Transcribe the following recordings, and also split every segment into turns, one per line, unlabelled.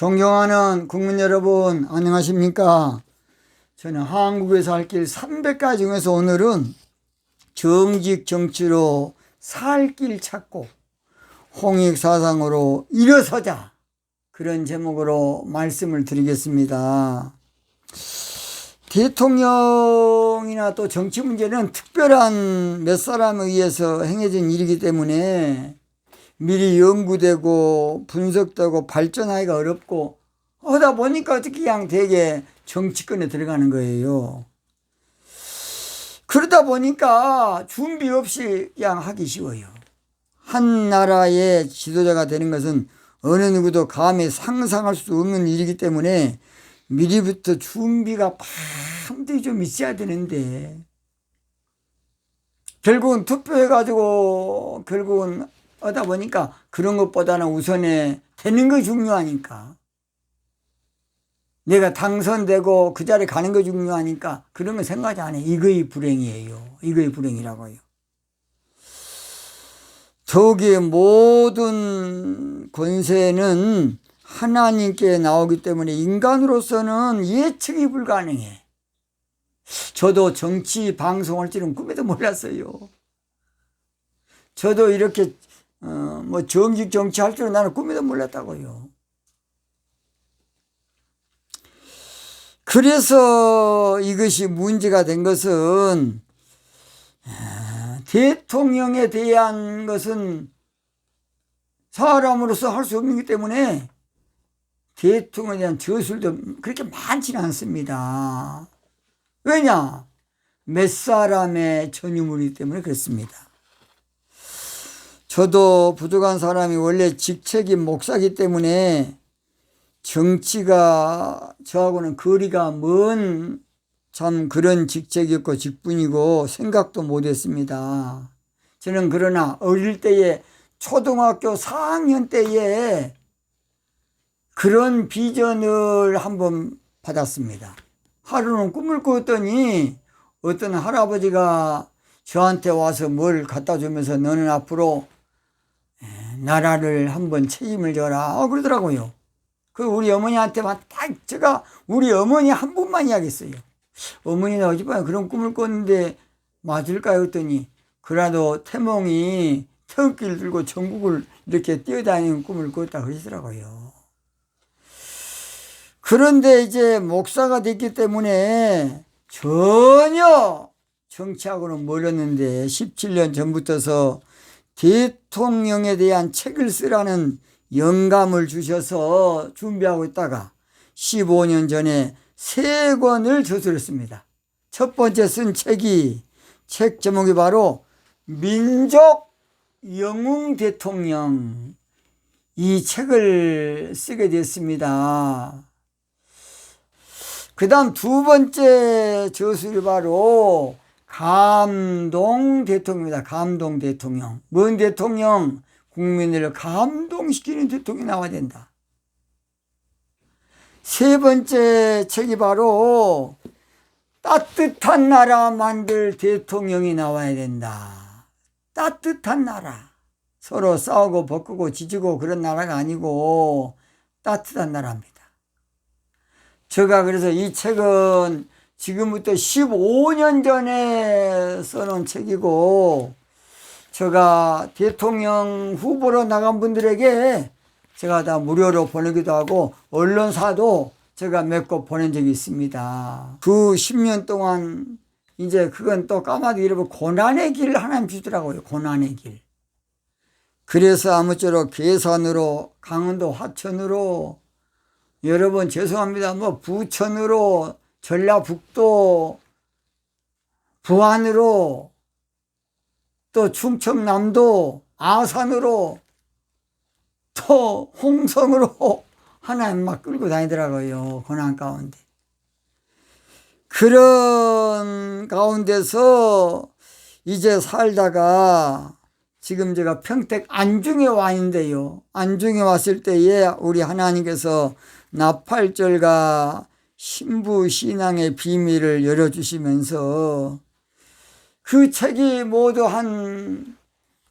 존경하는 국민 여러분, 안녕하십니까? 저는 한국에서 할 길 300가지 중에서 오늘은 정직 정치로 살 길 찾고 홍익사상으로 일어서자, 그런 제목으로 말씀을 드리겠습니다. 대통령이나 또 정치 문제는 특별한 몇 사람에 의해서 행해진 일이기 때문에 미리 연구되고 분석되고 발전하기가 어렵고 하다 보니까 어떻게 그냥 되게 정치권에 들어가는 거예요. 그러다 보니까 준비 없이 그냥 하기 쉬워요. 한 나라의 지도자가 되는 것은 어느 누구도 감히 상상할 수 없는 일이기 때문에 미리부터 준비가 반드시 좀 있어야 되는데, 결국은 투표해가지고 결국은 하다 보니까 그런 것보다는 우선에 되는 거 중요하니까, 내가 당선되고 그 자리에 가는 거 중요하니까 그런 거 생각하지 않아요. 이거의 불행이에요. 이거의 불행이라고요. 저기의 모든 권세는 하나님께 나오기 때문에 인간으로서는 예측이 불가능해. 저도 정치 방송할 줄은 꿈에도 몰랐어요. 저도 이렇게 정직 정치할 줄은 나는 꿈에도 몰랐다고요. 그래서 이것이 문제가 된 것은, 대통령에 대한 것은 사람으로서 할 수 없기 때문에 대통령에 대한 저술도 그렇게 많지는 않습니다. 왜냐? 몇 사람의 전유물이기 때문에 그렇습니다. 저도 부족한 사람이 원래 직책이 목사이기 때문에 정치가 저하고는 거리가 먼 참 그런 직책이었고 직분이고 생각도 못했습니다. 저는 그러나 어릴 때에 초등학교 4학년 때에 그런 비전을 한번 받았습니다. 하루는 꿈을 꿨더니 어떤 할아버지가 저한테 와서 뭘 갖다 주면서 너는 앞으로 나라를 한번 책임을 져라 그러더라고요. 그 우리 어머니한테만 딱 제가 우리 어머니 한 분만 이야기했어요. 어머니는 어젯밤에 그런 꿈을 꿨는데 맞을까요? 했더니 그래도 태몽이 태극기를 들고 전국을 이렇게 뛰어다니는 꿈을 꿨다 그러시더라고요. 그런데 이제 목사가 됐기 때문에 전혀 정치하고는 멀었는데 17년 전부터서 대통령에 대한 책을 쓰라는 영감을 주셔서 준비하고 있다가 15년 전에 3권을 저술했습니다. 첫 번째 쓴 책이, 책 제목이 바로 민족 영웅 대통령, 이 책을 쓰게 됐습니다. 그 다음 두 번째 저술이 바로 감동 대통령입니다. 감동 대통령. 뭔 대통령? 국민을 감동시키는 대통령이 나와야 된다. 세 번째 책이 바로 따뜻한 나라 만들 대통령이 나와야 된다. 따뜻한 나라. 서로 싸우고 벗고 지지고 그런 나라가 아니고 따뜻한 나라입니다. 제가 그래서 이 책은 지금부터 15년 전에 써놓은 책이고, 제가 대통령 후보로 나간 분들에게 제가 다 무료로 보내기도 하고 언론사도 제가 몇 권 보낸 적이 있습니다. 그 10년 동안 이제 그건 또 까마도 잃어버리고 고난의 길 하나님 주더라고요. 고난의 길. 그래서 아무쪼록 괴산으로, 강원도 화천으로, 여러분 죄송합니다. 부천으로, 전라북도, 부안으로, 또 충청남도, 아산으로, 또 홍성으로 하나님 막 끌고 다니더라고요. 고난 가운데. 그런 가운데서 이제 살다가 지금 제가 평택 안중에 와 있는데요. 안중에 왔을 때에 우리 하나님께서 나팔절과 신부 신앙의 비밀을 열어주시면서 그 책이 모두 한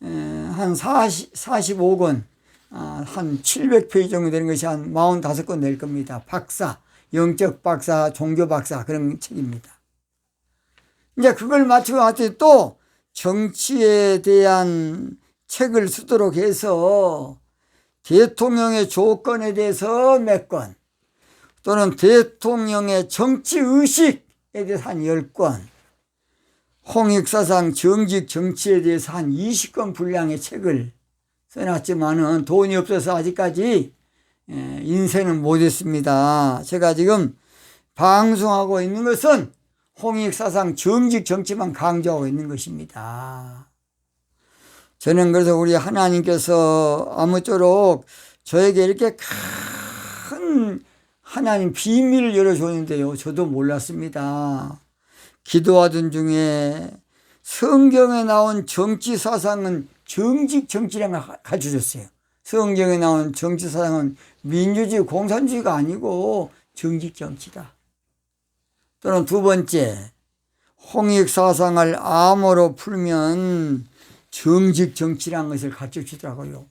45권, 한 700페이지 정도 되는 것이 한 45권 될 겁니다. 박사, 영적 박사, 종교 박사 그런 책입니다. 이제 그걸 마치고 나서 또 정치에 대한 책을 쓰도록 해서 대통령의 조건에 대해서 몇 권, 또는 대통령의 정치의식에 대해서 한 10권, 홍익사상 정직 정치에 대해서 한 20권 분량의 책을 써놨지만은 돈이 없어서 아직까지 인쇄는 못했습니다. 제가 지금 방송하고 있는 것은 홍익사상 정직 정치만 강조하고 있는 것입니다. 저는 그래서 우리 하나님께서 아무쪼록 저에게 이렇게 큰 하나님 비밀을 열어줬는데요. 저도 몰랐습니다. 기도하던 중에 성경에 나온 정치 사상은 정직 정치라는 걸 가르쳐줬어요. 성경에 나온 정치 사상은 민주주의, 공산주의가 아니고 정직 정치다. 또는 두 번째, 홍익 사상을 암호로 풀면 정직 정치라는 것을 가르쳐 주더라고요.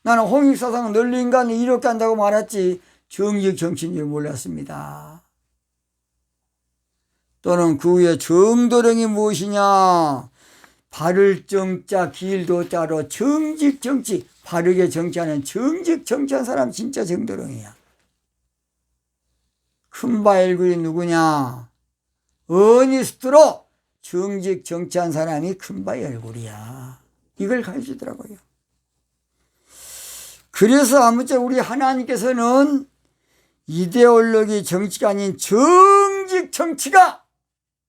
나는 홍익 사상은 널리 인간을 이롭게 한다고 말했지 정직 정치인 줄 몰랐습니다. 또는 그 후에 정도령이 무엇이냐? 바를 정자 길도자로 정직 정치, 바르게 정치하는 정직 정치한 사람 진짜 정도령이야. 큰바일굴이 누구냐? 어니스트로 정직 정치한 사람이 큰바일굴이야. 이걸 가르치더라고요. 그래서 아무쪼록 우리 하나님께서는 이데올로기 정치가 아닌 정직 정치가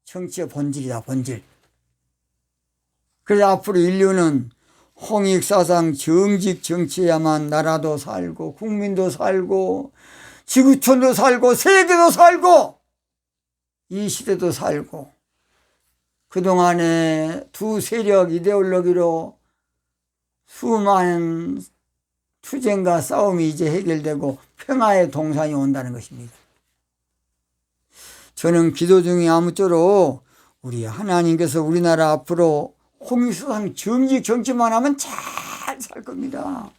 정치의 본질이다, 본질. 그래서 앞으로 인류는 홍익사상 정직 정치에야만 나라도 살고 국민도 살고 지구촌도 살고 세계도 살고 이 시대도 살고, 그동안에 두 세력 이데올로기로 수많은 투쟁과 싸움이 이제 해결되고 평화의 동산이 온다는 것입니다. 저는 기도 중에 아무쪼록 우리 하나님께서 우리나라 앞으로 홍익사상 정직 정치만 하면 잘 살 겁니다.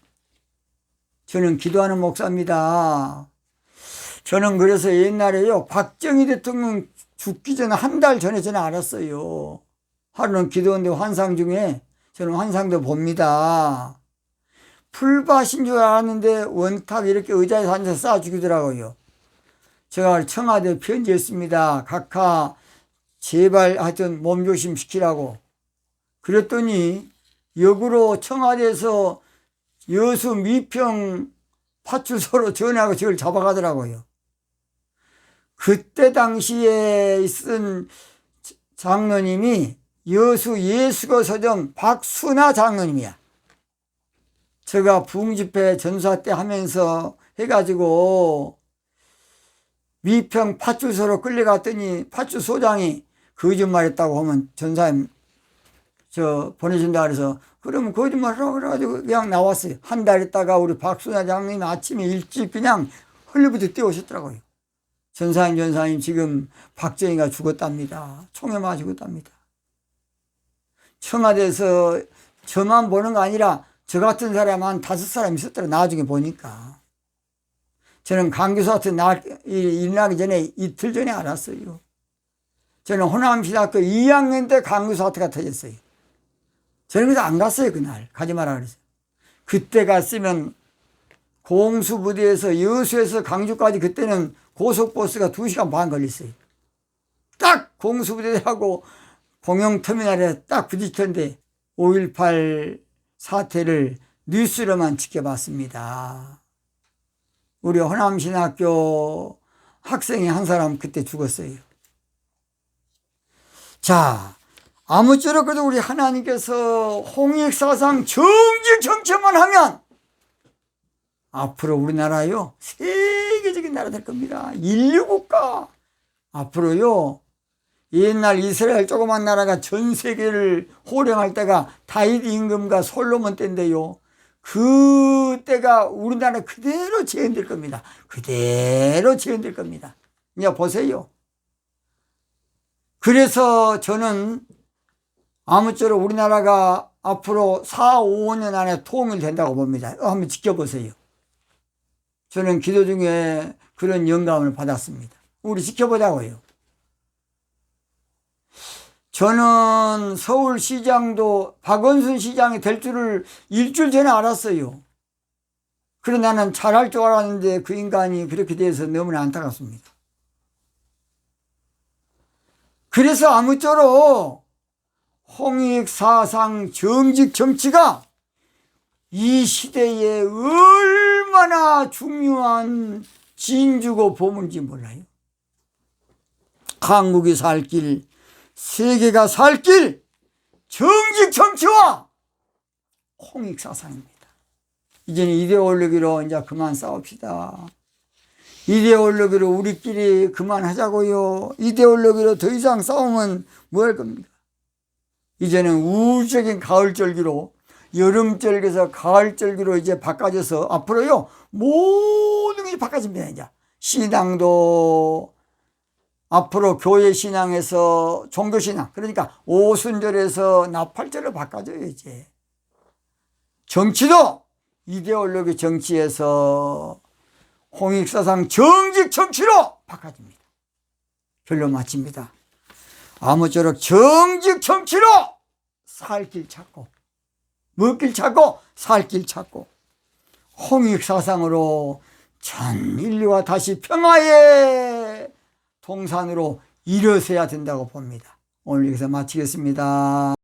저는 기도하는 목사입니다. 저는 그래서 옛날에요, 박정희 대통령 죽기 전에 한 달 전에 저는 알았어요. 하루는 기도하는데 환상 중에 저는 환상도 봅니다. 풀밭인 줄 알았는데 원탑 이렇게 의자에 앉아서 쏴 죽이더라고요. 제가 청와대 편지했습니다. 각하 제발 하여튼 몸조심 시키라고. 그랬더니 역으로 청와대에서 여수 미평 파출소로 전화하고 저를 잡아가더라고요. 그때 당시에 있은 장로님이 여수 예수거 서점 박순아 장로님이야. 제가 부흥집회 전사 때 하면서 해가지고 미평 파출소로 끌려갔더니 파출소장이 거짓말했다고 하면 전사님 보내준다 그래서 그러면 거짓말하라고 그래가지고 그냥 나왔어요. 한 달 있다가 우리 박순아 장로님 아침에 일찍 그냥 헐리부터 뛰어오셨더라고요. 전사님 지금 박정희가 죽었답니다. 총에 맞아 죽었답니다. 청와대에서 저만 보는 거 아니라 저 같은 사람 한 5사람 있었더라고요. 나중에 보니까. 저는 강교사한테 일어나기 전에 이틀 전에 알았어요. 저는 호남신학교 2학년 때 강교사한테가 터졌어요. 저는 그래서 안 갔어요. 그날 가지 마라 그랬어요. 그때 갔으면 공수부대에서 여수에서 강주까지 그때는 고속버스가 2시간 반 걸렸어요. 딱 공수부대하고 공영터미널에 딱 부딪혔는데 5.18 사태를 뉴스로만 지켜봤습니다. 우리 호남신학교 학생이 한 사람 그때 죽었어요. 자, 아무쪼록 그래도 우리 하나님께서 홍익사상 정직 정치만 하면 앞으로 우리나라요 세계적인 나라 될 겁니다. 인류국가. 앞으로요 옛날 이스라엘 조그만 나라가 전 세계를 호령할 때가 다윗 임금과 솔로몬 때인데요, 그때가 우리나라 그대로 재현될 겁니다. 그대로 재현될 겁니다. 이제 보세요. 그래서 저는 아무쪼록 우리나라가 앞으로 4, 5년 안에 통일된다고 봅니다. 한번 지켜보세요. 저는 기도 중에 그런 영감을 받았습니다. 우리 지켜보자고요. 저는 서울시장도 박원순 시장이 될 줄을 일주일 전에 알았어요. 그러나 나는 잘할 줄 알았는데 그 인간이 그렇게 돼서 너무나 안타깝습니다. 그래서 아무쪼록 홍익사상 정직 정치가 이 시대에 얼마나 중요한 진주고 보물인지 몰라요. 한국이 살 길, 세계가 살 길, 정직 정치와 홍익사상입니다. 이제는 이데올로기로 이제 그만 싸웁시다. 이데올로기로 우리끼리 그만하자고요. 이데올로기로 더 이상 싸우면 뭐 할 겁니까? 이제는 우주적인 가을절기로, 여름절기에서 가을절기로 이제 바꿔져서 앞으로요 모든 게 바꿔집니다. 이제 신앙도 앞으로 교회 신앙에서 종교 신앙, 그러니까 오순절에서 나팔절로 바꿔져요. 이제 정치도 이데올로기 정치에서 홍익사상 정직 정치로 바꿔집니다. 결론 마칩니다. 아무쪼록 정직 정치로 살 길 찾고, 먹길 찾고, 살 길 찾고, 홍익사상으로 전 인류가 다시 평화의 동산으로 일어서야 된다고 봅니다. 오늘 여기서 마치겠습니다.